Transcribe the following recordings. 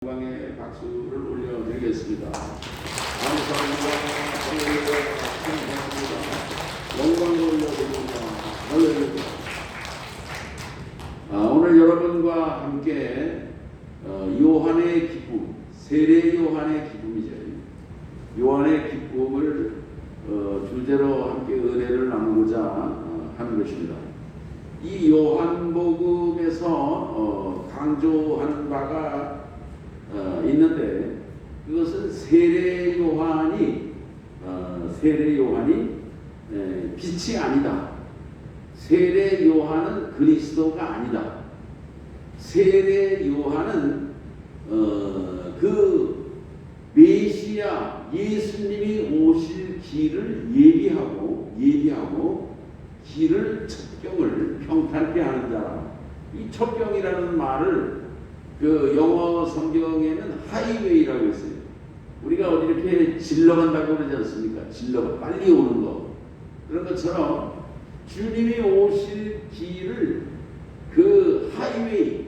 영광의 박수를 올려드리겠습니다. 감사합니다. 영광을 올려드립니다. 할렐루야. 오늘 여러분과 함께 요한의 기쁨, 세례 요한의 기쁨이죠. 요한의 기쁨을 주제로 함께 은혜를 나누고자 하는 것입니다. 이 요한복음에서 강조하는 바가 있는데, 그것은 세례 요한이 빛이 아니다. 세례 요한은 그리스도가 아니다. 세례 요한은 그 메시아 예수님이 오실 길을 예비하고 길을 첩경을 평탄케 하는 자라. 이 첩경이라는 말을 그 영어 성경에는 하이웨이라고 했어요. 우리가 어디 이렇게 질러간다고 그러지 않습니까? 질러가 빨리 오는 거. 그런 것처럼 주님이 오실 길을 그 하이웨이,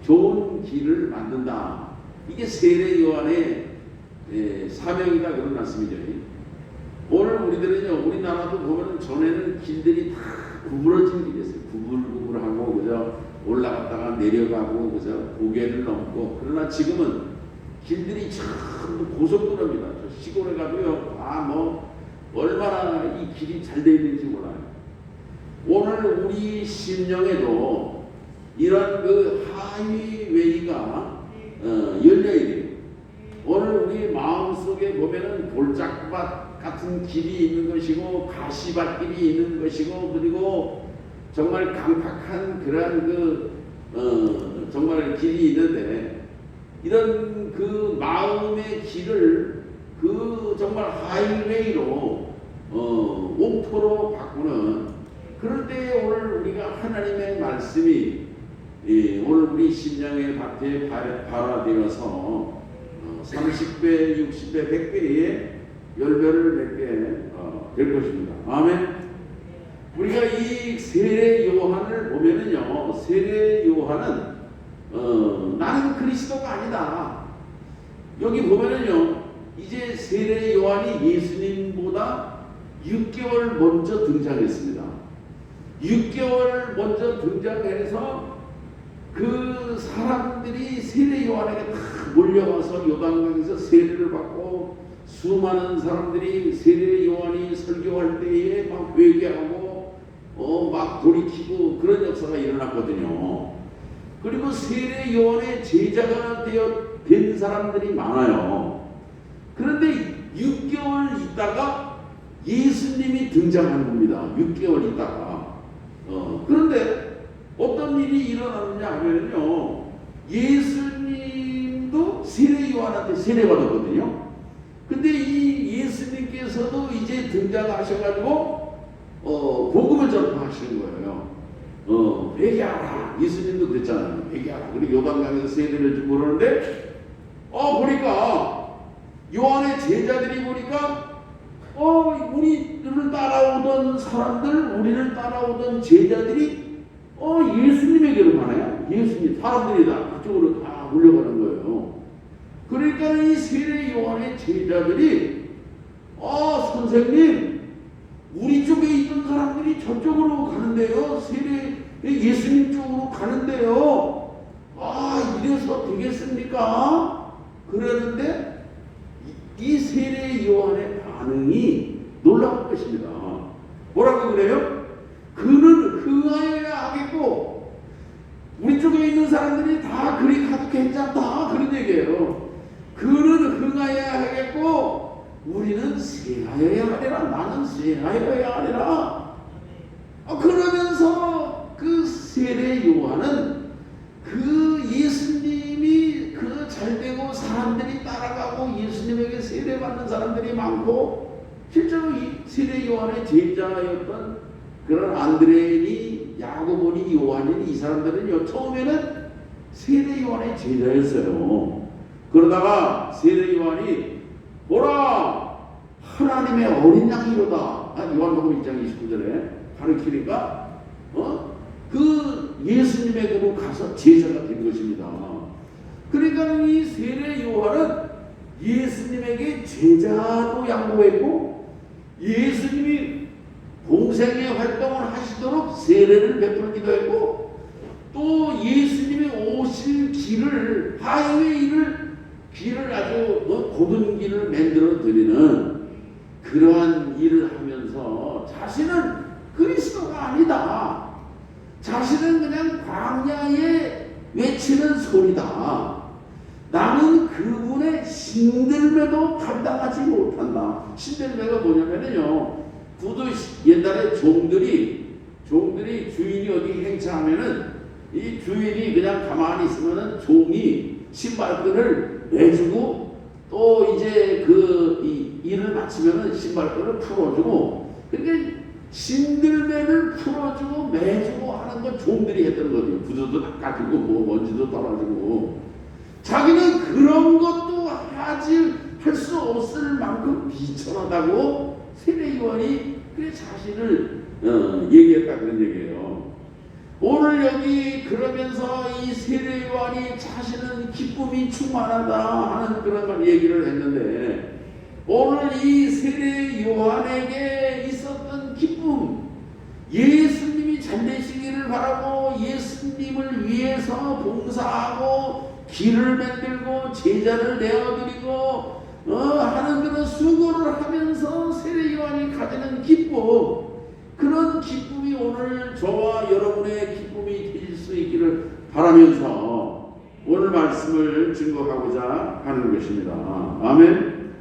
좋은 길을 만든다. 이게 세례 요한의 사명이다, 그런 말씀이죠. 오늘 우리들은요, 우리나라도 보면 전에는 길들이 다 구부러진 길이었어요. 구불구불하고, 그죠? 올라갔다가 내려가고, 그죠? 고개를 넘고. 그러나 지금은 길들이 전부 고속도로입니다. 저 시골에 가도요, 얼마나 이 길이 잘 되어 있는지 몰라요. 오늘 우리 심령에도 이런 그 하이웨이가 열려야 돼요. 오늘 우리 마음속에 보면은 돌짝밭 같은 길이 있는 것이고, 가시밭길이 있는 것이고, 그리고 정말 강팍한 그런 정말 길이 있는데, 이런 그 마음의 길을 정말 하이웨이로 옥토로 바꾸는, 그럴 때 오늘 우리가 하나님의 말씀이 오늘 우리 심령의 밭에 발화되어서 30배, 60배, 100배의 열매를 맺게 될 것입니다. 아멘. 우리가 이 세례 요한을 보면은요, 세례 요한은 나는 그리스도가 아니다. 여기 보면은요, 이제 세례 요한이 예수님보다 6개월 먼저 등장했습니다. 6개월 먼저 등장해서 그 사람들이 세례 요한에게 다 몰려와서 요단강에서 세례를 받고, 수많은 사람들이 세례 요한이 설교할 때에 막 회개하고 막 돌이키고 그런 역사가 일어났거든요. 그리고 세례 요한의 제자가 된 사람들이 많아요. 그런데 6개월 있다가 예수님이 등장한 겁니다. 6개월 있다가. 그런데 어떤 일이 일어났느냐 하면요, 예수님도 세례 요한한테 세례받았거든요. 근데 이 예수님께서도 이제 등장하셔가지고 복음을 전파하시는 거예요. 회개하라. 예수님도 그랬잖아요. 회개하라. 그리고 요단강에서 세례를 주고 그러는데, 보니까 요한의 제자들이 보니까 우리를 따라오던 사람들, 우리를 따라오던 제자들이 예수님에게로 가나요? 예수님, 사람들이 다 그쪽으로 다 몰려가는 거예요. 그러니까 이 세례 요한의 제자들이 선생님, 우리 쪽에 있던 사람들이 저쪽으로 가는데요, 예수님 쪽으로 가는데요, 이래서 되겠습니까? 그러는데 이 세례 요한의 반응이 놀라울 것입니다. 뭐라고 그래요? 그는 흥하여야 하겠고, 우리 쪽에 있는 사람들이 다 그리 가도 괜찮다, 그런 얘기예요. 그는 흥하여야 하겠고, 우리는 쇠하여야 하리라. 나는 쇠하여야 하리라. 그러면서 그 세례 요한은 그 예수님이 그 잘되고 사람들이 따라가고 예수님에게 세례받는 사람들이 많고, 실제로 이 세례 요한의 제자였던 그런 안드레니, 야고보니, 요한이니, 이 사람들은요, 처음에는 세례 요한의 제자였어요. 그러다가 세례 요한이 보라, 하나님의 어린 양이로다. 요한복음 1장 29절에 가르치니까 그 예수님에게로 가서 제자가 된 것입니다. 그래 그러니까 이 세례 요한은 예수님에게 제자도 양보했고 예수님이 공생의 활동을 하시도록 세례를 베풀기도 했고 또 예수님이 오실 길을 하이웨이를 길을 아주 고든 길을 만들어 드리는 그러한 일을 하면서 자신은 그리스도가 아니다. 자신은 그냥 광야에 외치는 소리다. 나는 그분의 신들매도 감당하지 못한다. 신들매가 뭐냐면요. 옛날에 종들이 주인이 어디 행차하면은 이 주인이 그냥 가만히 있으면은 종이 신발끈을 매주고 또 이제 그 일을 마치면은 신발끈을 풀어주고 그러니까 신들매를 풀어주고 매주고 하는 건 종들이 했던 거죠. 부조도 닦아주고 뭐 먼지도 떨어지고 자기는 그런 것도 할 수 없을 만큼 비천하다고 세례 요한이 그 자신을 얘기했다 그런 얘기예요. 오늘 여기 그러면서 이 세례 요한이 자신은 기쁨이 충만하다 하는 그런 얘기를 했는데 오늘 이 세례 요한에게 있었던 기쁨, 예수님이 잘되시기를 바라고 예수님을 위해서 봉사하고 길을 만들고 제자를 내어드리고 하는 그런 수고를 하면서 세례 요한이 가지는 기쁨, 그런 기쁨이 오늘 저와 여러분의 기쁨이 되실 수 있기를 바라면서 오늘 말씀을 증거하고자 하는 것입니다. 아멘.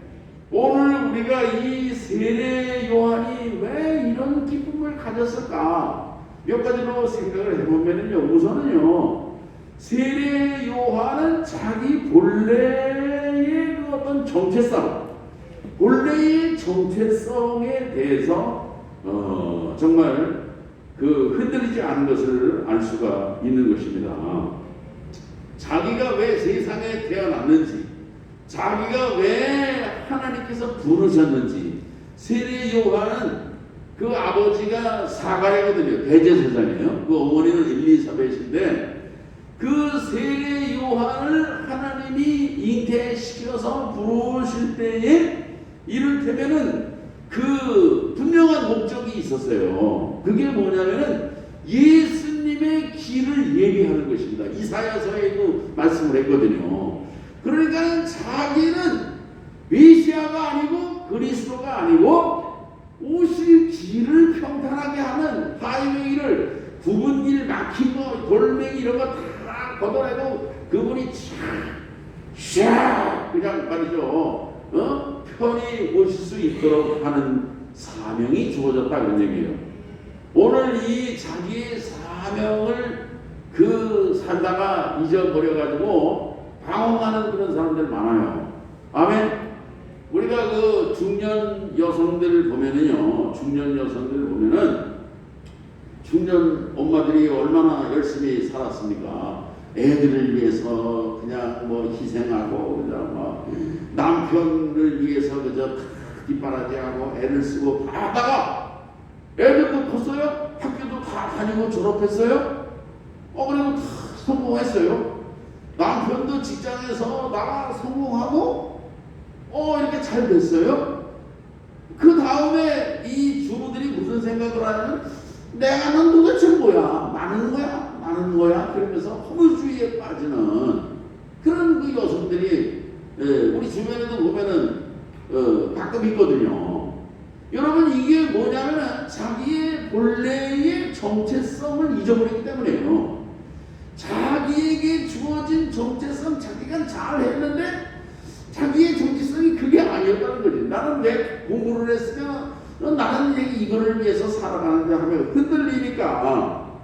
오늘 우리가 이 세례 요한이 왜 이런 기쁨을 가졌을까 몇 가지로 생각을 해보면요. 우선은요. 세례 요한은 자기 본래의 그 어떤 정체성, 본래의 정체성에 대해서 정말 그 흔들리지 않은 것을 알 수가 있는 것입니다. 자기가 왜 세상에 태어났는지, 자기가 왜 하나님께서 부르셨는지, 세례 요한은 그 아버지가 사가랴거든요. 대제사장이에요. 그 어머니는 엘리사벳인데 그 세례 요한을 하나님이 잉태시켜서 부르실 때에 이를테면은 그 분명한 목적이 있었어요. 그게 뭐냐면은 예수님의 길을 예비하는 것입니다. 이사야서에도 말씀을 했거든요. 그러니까 자기는 메시아가 아니고 그리스도가 아니고 오실 길을 평탄하게 하는 하이웨이를 굽은 길 막힌 거 돌멩이 이런 거 다 걷어내고 그분이 쫙 그냥 말이죠. 편히 오실 수 있도록 하는 사명이 주어졌다 그런 얘기예요. 오늘 이 자기의 사명을 살다가 잊어버려가지고 방황하는 그런 사람들 많아요. 아멘. 우리가 그 중년 여성들을 보면은요, 중년 엄마들이 얼마나 열심히 살았습니까? 애들을 위해서 그냥 뭐 희생하고 그냥 뭐 남편을 위해서 그저 뒷바라지하고 애를 쓰고 하다가 애들도 컸어요. 학교도 다 다니고 졸업했어요. 그리고 다 성공했어요. 남편도 직장에서 나가 성공하고 이렇게 잘 됐어요. 그 다음에 이 주부들이 무슨 생각을 하냐면 내가는 도대체 뭐야? 나는 거야? 그러면서 허물주의에 빠지는 그런 그 여성들이 우리 주변에도 보면은 가끔 있거든요. 여러분 이게 뭐냐면 자기의 본래의 정체성을 잊어버리기 때문에요. 자기에게 주어진 정체성 자기가 잘 했는데 자기의 정체성이 그게 아니었다는 거지. 나는 왜 공부를 했으면 나는 이거를 위해서 살아가는데 하면 흔들리니까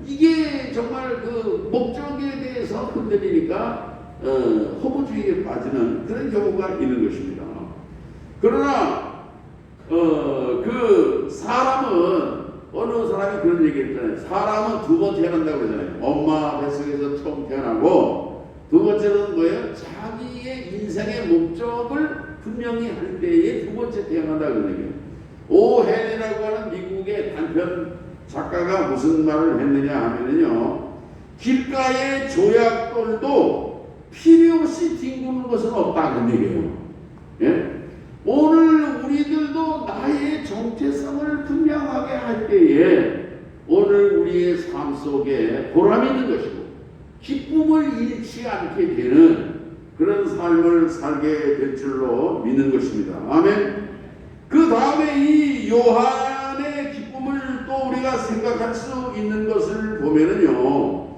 이게 정말 그 목적에 대해서 흔들리니까 허무주의에 빠지는 그런 경우가 있는 것입니다. 그러나 그 사람은 어느 사람이 그런 얘기했잖아요. 사람은 두 번 태어난다고 그러잖아요. 엄마 뱃속에서 처음 태어나고 두 번째는 뭐예요? 자기의 인생의 목적을 분명히 할 때에 두 번째 태어난다고 그런 얘기예요. 오헨이라고 하는 미국의 단편 작가가 무슨 말을 했느냐 하면요. 길가의 조약돌도 피 뒹구는 것은 없다 그런 얘기예요. 예? 오늘 우리들도 나의 정체성을 분명하게 할 때에 오늘 우리의 삶 속에 보람이 있는 것이고 기쁨을 잃지 않게 되는 그런 삶을 살게 될 줄로 믿는 것입니다. 아멘. 그 다음에 이 요한의 기쁨을 또 우리가 생각할 수 있는 것을 보면은요,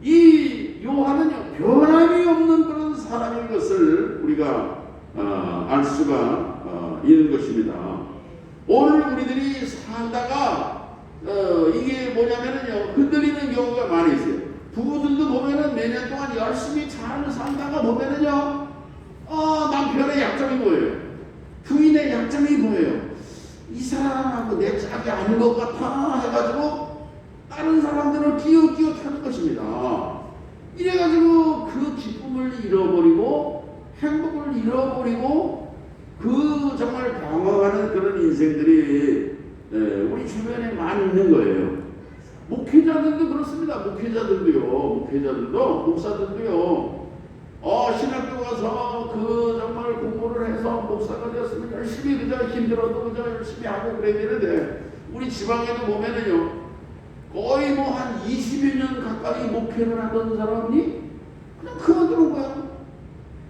이 요한은요 변함이 없는 그런 사람인 것을 우리가 알 수가 있는 것입니다. 오늘 우리들이 살다가 이게 뭐냐면은요 흔들리는 경우가 많이 있어요. 부부들도 보면은 몇 년 동안 열심히 잘 살다가 보면은요 남편의 약점이 보여요. 부인의 약점이 보여요. 이 사람하고 내 짝이 아닌 것 같아 해가지고 다른 사람들을 끼워 타는 것입니다. 이래가지고 그 기쁨을 잃어버리고 행복을 잃어버리고 그 정말 방황하는 그런 인생들이 우리 주변에 많이 있는 거예요. 목회자들도 그렇습니다. 목회자들도 목사들도요. 신학교 가서 그 정말 공부를 해서 목사가 되었으면 열심히 그저 힘들어도 그저 열심히 하고 그래야 되는데 우리 지방에도 보면은요 거의 뭐 한 20여 년 가까이 목회를 하던 사람이 그냥 그만두는 거야.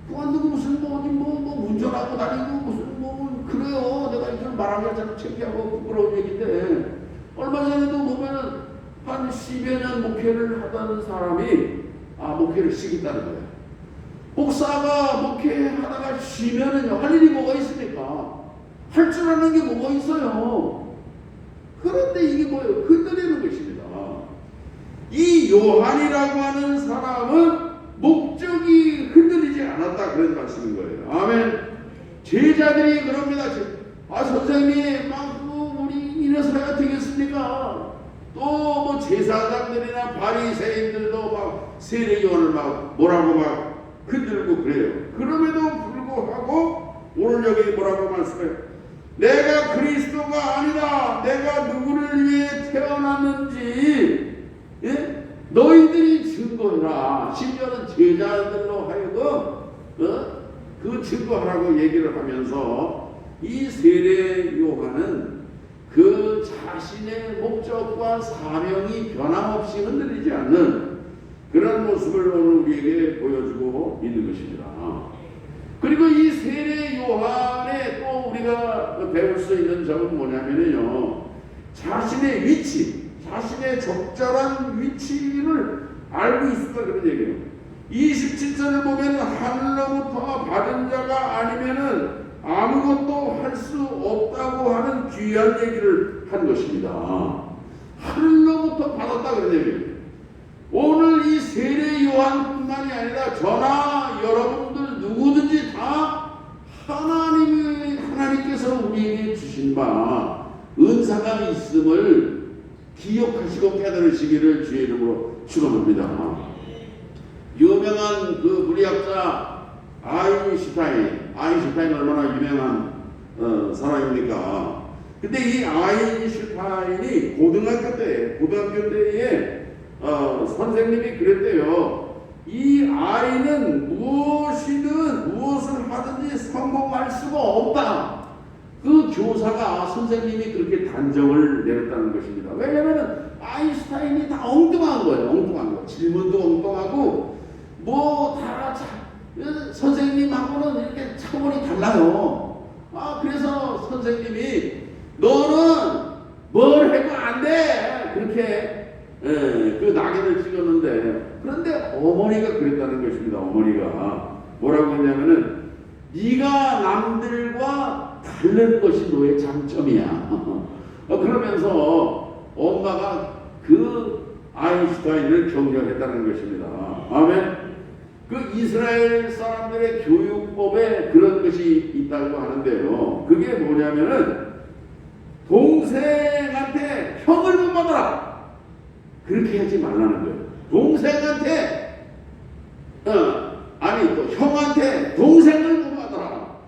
그만두고 무슨 뭐 운전하고 다니고 무슨 뭐 그래요. 내가 이걸 말하기가 참 창피하고 부끄러운 얘기인데 얼마 전에도 보면은 한 10여 년 목회를 하던 사람이 목회를 쉬겠다는 거예요. 목사가 목회하다가 쉬면은요 할 일이 뭐가 있습니까? 할 줄 아는 게 뭐가 있어요. 그런데 이게 뭐예요? 흔들리는 것입니다. 이 요한이라고 하는 사람은 목적이 흔들리지 않았다 그런 말씀인 거예요. 아멘. 제자들이 그럽니다. 선생님 우리 이래서 해야 되겠습니까? 또 뭐 제사장들이나 바리새인들도 막 세례 요한을 막 뭐라고 막 흔들고 그래요. 그럼에도 불구하고 오늘 여기 뭐라고 말씀해요? 내가 그리스도가 아니라 내가 누구를 위해 태어났는지 너희들이 증거해라. 심지어는 제자들로 하여금 그 증거하라고 얘기를 하면서 이 세례 요한은 그 자신의 목적과 사명이 변함없이 흔들리지 않는 그런 모습을 오늘 우리에게 보여주고 있는 것입니다. 그리고 이 세례 요한의 또 우리가 배울 수 있는 점은 뭐냐면요, 자신의 위치, 자신의 적절한 위치를 알고 있었다 그런 얘기예요. 27절을 보면 하늘로부터 받은 자가 아니면은 아무것도 할 수 없다고 하는 귀한 얘기를 한 것입니다. 하늘로부터 받았다 그런 얘기예요. 오늘 이 세례 요한뿐만이 아니라 저나 여러분들 누구든지 다 하나님께서 우리에게 주신 바 은사가 있음을 기억하시고 깨달으시기를 주의 이름으로 축원합니다. 유명한 그 물리학자 아인슈타인 얼마나 유명한 사람입니까? 근데 이 아인슈타인이 고등학교 때에 선생님이 그랬대요. 이 아이는 무엇을 하든지 성공할 수가 없다. 그 교사가 선생님이 그렇게 단정을 내렸다는 것입니다. 왜냐하면 아인슈타인이 다 엉뚱한 거예요. 엉뚱한 거. 질문도 엉뚱하고 다 선생님하고는 이렇게 차원이 달라요. 그래서 선생님이 너는 뭘 해도 안 돼. 그렇게 그 낙인을 찍었는데, 그런데 어머니가 그랬다는 것입니다. 어머니가 뭐라고 했냐면은 네가 남들과 다른 것이 너의 장점이야. 그러면서 엄마가 그 아인슈타인을 격려했다는 것입니다. 아멘. 그 이스라엘 사람들의 교육법에 그런 것이 있다고 하는데요. 그게 뭐냐면은 동생한테 형을 못 받아라. 그렇게 하지 말라는 거예요. 동생한테 또 형한테 동생을 못 받아라.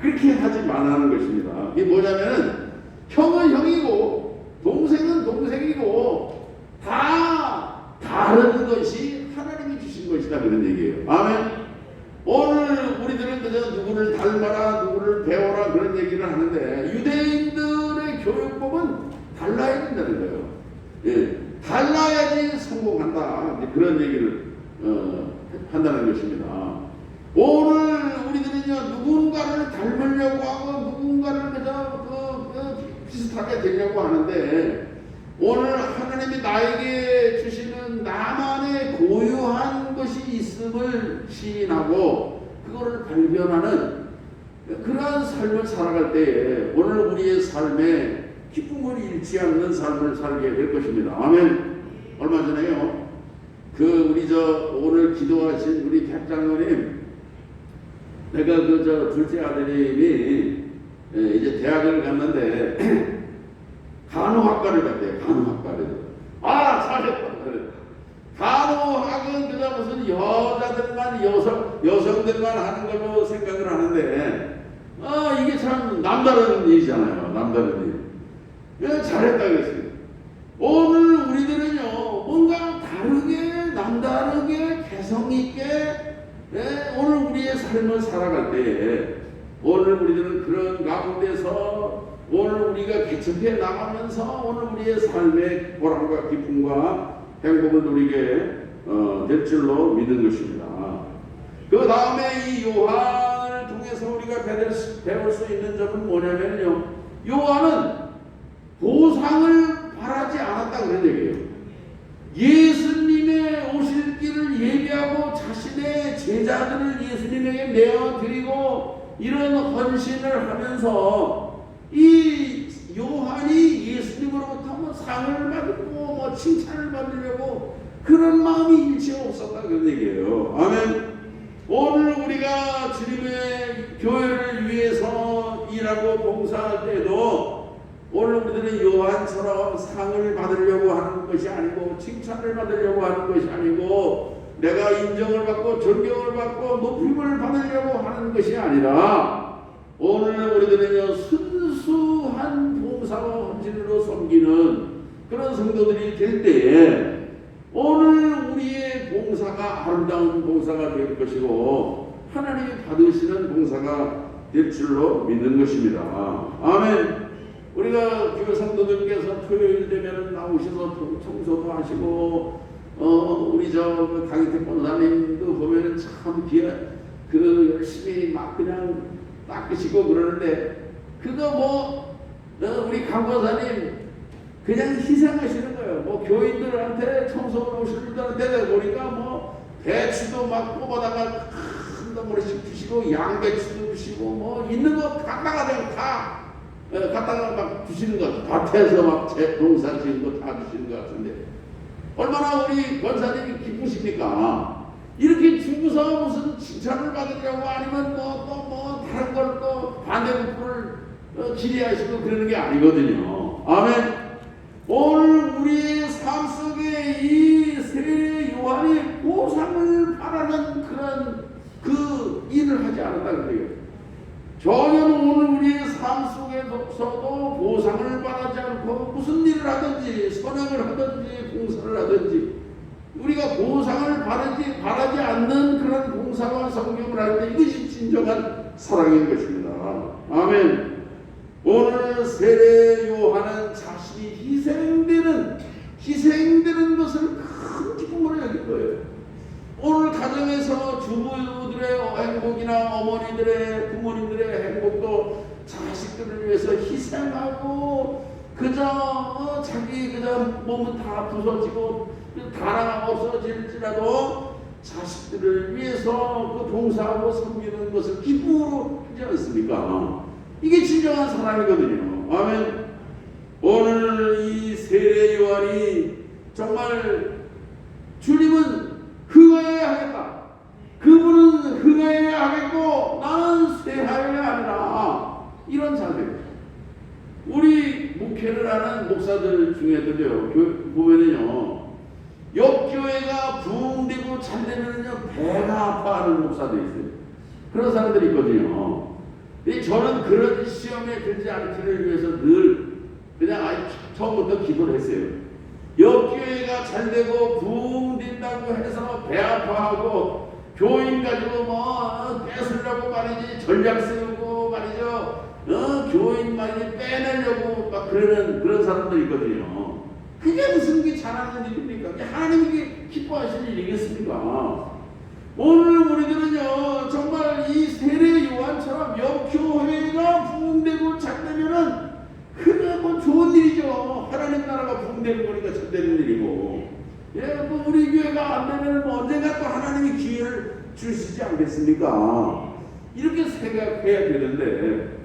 그렇게 하지 말라는 것입니다. 이게 뭐냐면은 형은 형이고 동생은 동생이고 다 다른 것이 하나님이 주신 것이다 그런 얘기예요. 아멘. 오늘 우리들은 그저 누구를 닮아라, 누구를 배워라 그런 얘기를 하는데 유대인들의 교육법은 달라야 된다는 거예요. 예, 달라야지 성공한다. 그런 얘기를 한다는 것입니다. 오늘 우리들은요 누군가를 닮으려고 하고 누군가를 그저 비슷하게 되려고 하는데 오늘 하나님이 나에게 주시는 나만의 고유한 것이 있음을 시인하고 그거를 발견하는 그러한 삶을 살아갈 때에 오늘 우리의 삶에 기쁨을 잃지 않는 삶을 살게 될 것입니다. 아멘. 얼마 전에요 우리 오늘 기도하신 우리 백장로님, 내가 둘째 아드님이 이제 대학을 갔는데 간호학과를 갔대요. 간호학과를. 잘했다. 간호학은 그저 무슨 여자들만 여성들만 하는 걸로 생각을 하는데 이게 참 남다른 일이잖아요. 남다른 일. 잘했다 그랬어요. 오늘 우리들은요 뭔가 다르게 남다르게 개성있게 오늘 우리의 삶을 살아갈 때에 오늘 우리들은 그런 가운데서 오늘 우리가 개척해 나가면서 오늘 우리의 삶의 보람과 기쁨과 행복을 누리게 될 줄로 믿는 것입니다. 그 다음에 이 요한을 통해서 우리가 배울 수 있는 점은 뭐냐면요, 요한은 보상을 바라지 않았다 그런 얘기예요. 예수님의 오실 길을 예비하고 자신의 제자들을 예수님에게 내어드리고 이런 헌신을 하면서 이 요한이 예수님으로부터 상을 받고 칭찬을 받으려고 그런 마음이 일체 없었다 그런 얘기예요. 아멘. 오늘 우리가 주님의 교회를 위해서 일하고 봉사할 때도 오늘 우리들은 요한처럼 상을 받으려고 하는 것이 아니고 칭찬을 받으려고 하는 것이 아니고 내가 인정을 받고 존경을 받고 높임을 받으려고 하는 것이 아니라 오늘 우리들은요 순수한 봉사와 헌신으로 섬기는 그런 성도들이 될 때에 오늘 우리의 봉사가 아름다운 봉사가 될 것이고 하나님이 받으시는 봉사가 될 줄로 믿는 것입니다. 아멘. 우리가 교회 성도들께서 토요일 되면 나오셔서 청소도 하시고 우리 강희택 권사님도 보면은 참 열심히 막 그냥 닦으시고 그러는데 그거 우리 강 권사님 그냥 희생하시는 거예요. 교인들한테 청소를 오실 분들한테 보니까 배추도 막 뽑아다가 큰 덩어리씩 주시고 양배추도 주시고 있는 거 갖다가 다 갖다가 막 주시는 것, 밭에서 막 농사 지은 거 다 주시는 것 같은데 얼마나 우리 권사님이 기쁘십니까? 이렇게 주고서 무슨 칭찬을 받으려고 아니면 다른 걸 또 반대부풀을 기대하시고 그러는 게 아니거든요. 아멘. 오늘 우리의 삶 속에 이 세례 요한이 보상을 바라는 그런 그 일을 하지 않았다 그래요. 전혀 오늘 우리의 삶 속에서도 보상을 바라지 않고 무슨 일을 하든지 선행을 하든지 봉사를 하든지 우리가 보상을 바라지 않는 그런 봉사와 성경을 할 때 이것이 진정한 사랑인 것입니다. 아멘. 오늘 세례 요한은 자신이 희생되는 것을 큰 기쁨으로 여길 거예요. 오늘 가정에서 주부들의 행복이나 어머니들의 부모님들의 행복도 자식들을 위해서 희생하고 그저 자기 몸은 다 부서지고 다라가 없어질지라도 자식들을 위해서 그 봉사하고 섬기는 것을 기쁨으로 하지 않습니까? 이게 진정한 사랑이거든요. 아멘. 오늘 이 세례 요한이 정말 주님은 흥하여야 하겠다. 그분은 흥하여야 하겠고 나는 쇠하여야 하리라. 이런 자세입니다. 우리 목회를 하는 목사들 중에도요 보면은요 옆교회가 부흥되고 잘되면은요 배가 아파하는 목사도 있어요. 그런 사람들이 있거든요. 저는 그런 시험에 들지 않기를 위해서 늘 그냥 처음부터 기도를 했어요. 옆교회가 잘되고 부흥된다고 해서 배 아파하고 교인 가지고 말이지 전략 세우고 말이죠. 교인 말이지 빼내려고 막 그런 사람들 있거든요. 그게 무슨 게 잘하는 일입니까? 하나님이 기뻐하실 일이겠습니까? 오늘 우리들은요 정말 이 세례 요한처럼 역교회가 부흥되고 잘되면은 그게 뭐 좋은 일이죠. 하나님 나라가 부흥되는 거니까 잘되는 일이고, 뭐 우리 교회가 안 되면 뭐 언젠가 또 하나님이 기회를 주시지 않겠습니까? 이렇게 생각해야 되는데,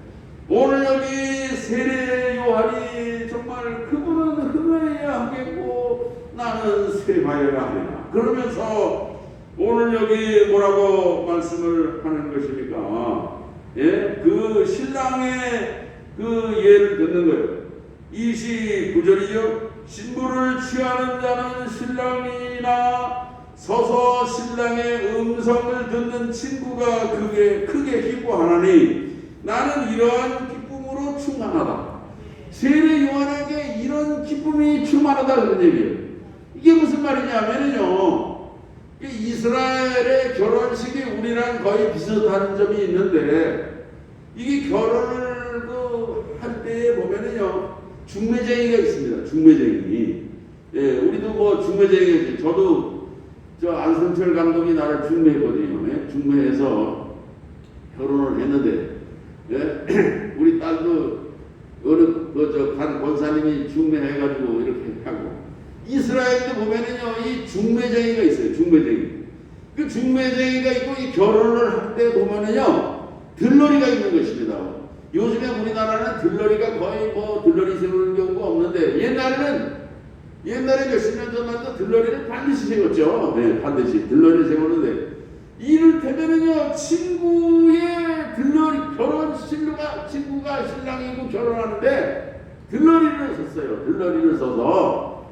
오늘 여기 세례 요한이 정말 그분은 흥하여야 하겠고 나는 쇠하여야 하리라 그러면서 오늘 여기 뭐라고 말씀을 하는 것입니까? 그 신랑의 그 예를 듣는 거예요. 29절이죠. 신부를 취하는 자는 신랑이나 서서 신랑의 음성을 듣는 친구가 크게 기뻐하나니 나는 이러한 기쁨으로 충만하다. 세례 요한에게 이런 기쁨이 충만하다 그런 얘기예요. 이게 무슨 말이냐면요, 이스라엘의 결혼식이 우리랑 거의 비슷한 점이 있는데, 이게 결혼을 할 때에 보면은요 중매쟁이가 있습니다. 중매쟁이. 우리도 뭐 중매쟁이, 저도 안성철 감독이 나를 중매했거든요. 중매해서 결혼을 했는데, 우리 딸도 어느 간 권사님이 중매해가지고 이렇게 하고, 이스라엘도 보면은요 이 중매쟁이가 있어요. 중매쟁이. 그 중매쟁이가 있고 이 결혼을 할 때 보면은요 들러리가 있는 것입니다. 요즘에 우리나라는 들러리가 거의 뭐 들러리 세우는 경우가 없는데, 옛날에 몇십 년 전만 해도 들러리를 반드시 세웠죠. 네, 반드시 들러리를 세우는데, 이를테면은요 친구의 들러리 친구가 신랑이고 결혼하는데 들러리를 섰어요. 들러리를 서서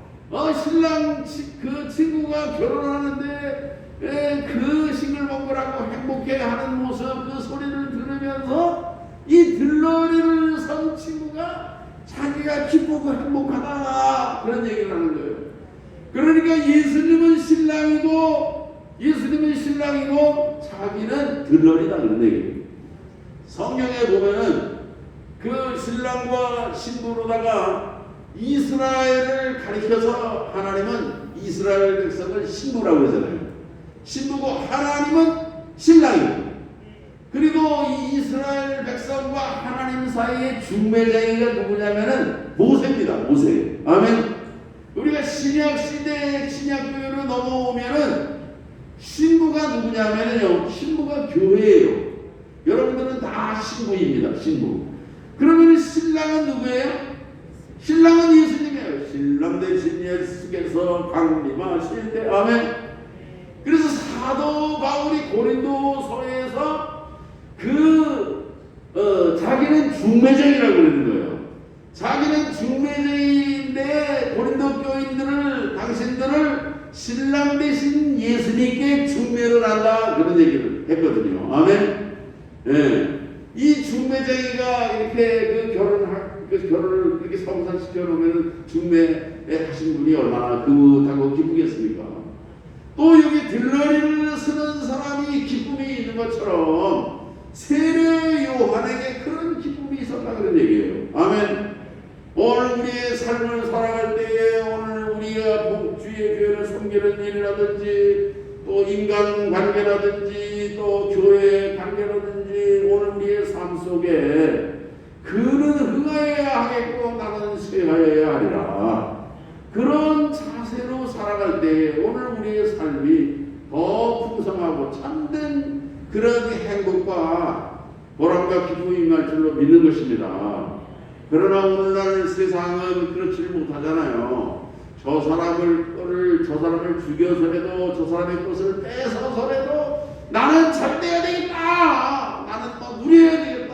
신랑 그 친구가 결혼하는데 그 싱글벙글하고 행복해하는 모습, 그 소리를 들으면서 이 들러리를 선 친구가 자기가 기쁘고 행복하다 그런 얘기를 하는 거예요. 그러니까 예수님은 신랑이고 자기는 들러리다 그런 얘기예요. 성경에 보면은 그 신랑과 신부로다가 이스라엘을 가리켜서 하나님은 이스라엘 백성을 신부라고 그러잖아요. 신부고 하나님은 신랑이고, 그리고 이 이스라엘 백성과 하나님 사이의 중매쟁이가 누구냐면은 모세입니다. 모세. 아멘. 우리가 신약 시대 신약교회로 넘어오면은 신부가 누구냐면은요 신부가 교회예요. 여러분들은 다 신부입니다. 신부. 그러면 신랑은 누구예요? 신랑은 예수님이에요. 신랑 대신 예수께서 강림하실 때. 아멘. 그래서 사도 바울이 고린도서에서 자기는 중매쟁이라고 그러는 거예요. 자기는 중매쟁이인데 고린도 교인들을, 당신들을 신랑 대신 예수님께 중매를 한다 그런 얘기를 했거든요. 아멘. 이 중매쟁이가 이렇게 결혼을 이렇게 성사시켜 놓으면 중매하신 분이 얼마나 그하고 기쁘겠습니까? 또 여기 들러리를 쓰는 사람이 기쁨이 있는 것처럼 세례 요한에게 그런 기쁨이 있었다 그런 얘기예요. 아멘. 오늘 우리의 삶을 살아갈 때에 오늘 우리가 주의 교회를 섬기는 일이라든지 또 인간 관계라든지 또 교회 관계라든지 오늘 우리의 삶 속에 그는 흥하여야 하겠고 나는 쇠하여야 하리라. 그런 자세로 살아갈 때에 오늘 우리의 삶이 더 풍성하고 참된 그런 행복과 보람과 기쁨이 임할 줄로 믿는 것입니다. 그러나 오늘날 세상은 그렇지를 못하잖아요. 저 사람을 죽여서라도 저 사람의 것을 뺏어서라도 나는 잘 돼야 되겠다. 나는 또 누려야 되겠다.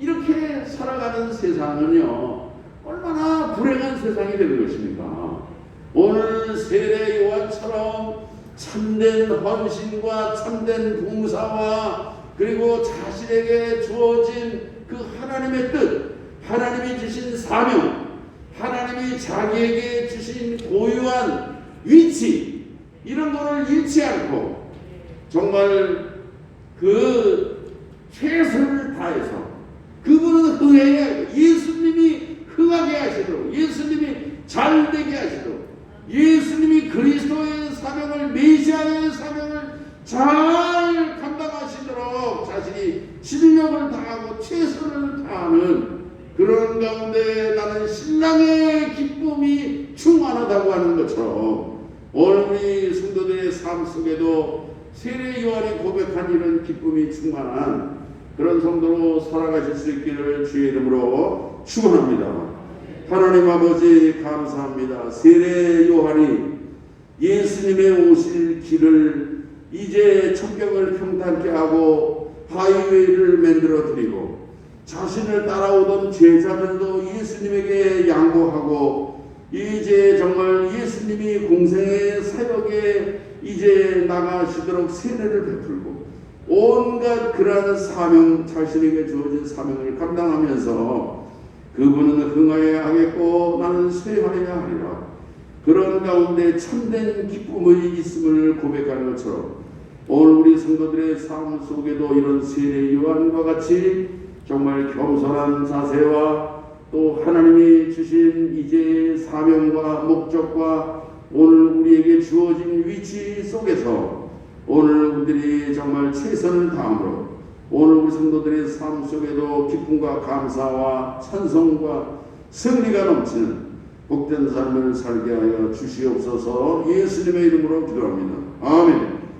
이렇게 살아가는 세상은요 얼마나 불행한 세상이 되는 것입니까? 오늘 세례 요한처럼 참된 헌신과 참된 봉사와 그리고 자신에게 주어진 그 하나님의 뜻, 하나님이 주신 사명, 하나님이 자기에게 주신 고유한 위치, 이런 거를 잃지 않고 정말 그 최선을 다해서 그분은 흥해야 해요. 예수님이 흥하게 하시도록, 예수님이 잘되게 하시도록, 예수님이 그리스도의 사명을, 메시아의 사명을 잘 감당하시도록 자신이 진력을 다하고 최선을 다하는 그런 가운데 나는 신랑의 기쁨이 충만하다고 하는 것처럼 오늘 우리 성도들의 삶 속에도 세례 요한이 고백한 이런 기쁨이 충만한 그런 성도로 살아가실 수 있기를 주의 이름으로 축원합니다. 하나님 아버지 감사합니다. 세례 요한이 예수님의 오실 길을 이제 천경을 평탄케 하고 하이웨이를 만들어 드리고 자신을 따라오던 제자들도 예수님에게 양보하고 이제 정말 예수님이 공생의 사역에 이제 나가시도록 세례를 베풀고 온갖 그러한 사명, 자신에게 주어진 사명을 감당하면서 그분은 흥하여야 하겠고 나는 쇠하여야 하리라. 그런 가운데 참된 기쁨의 있음을 고백하는 것처럼 오늘 우리 성도들의 삶 속에도 이런 세례 요한과 같이 정말 겸손한 자세와 또 하나님이 주신 이제 사명과 목적과 오늘 우리에게 주어진 위치 속에서 오늘 우리들이 정말 최선을 다함으로 오늘 우리 성도들의 삶 속에도 기쁨과 감사와 찬송과 승리가 넘치는 복된 삶을 살게 하여 주시옵소서. 예수님의 이름으로 기도합니다. 아멘.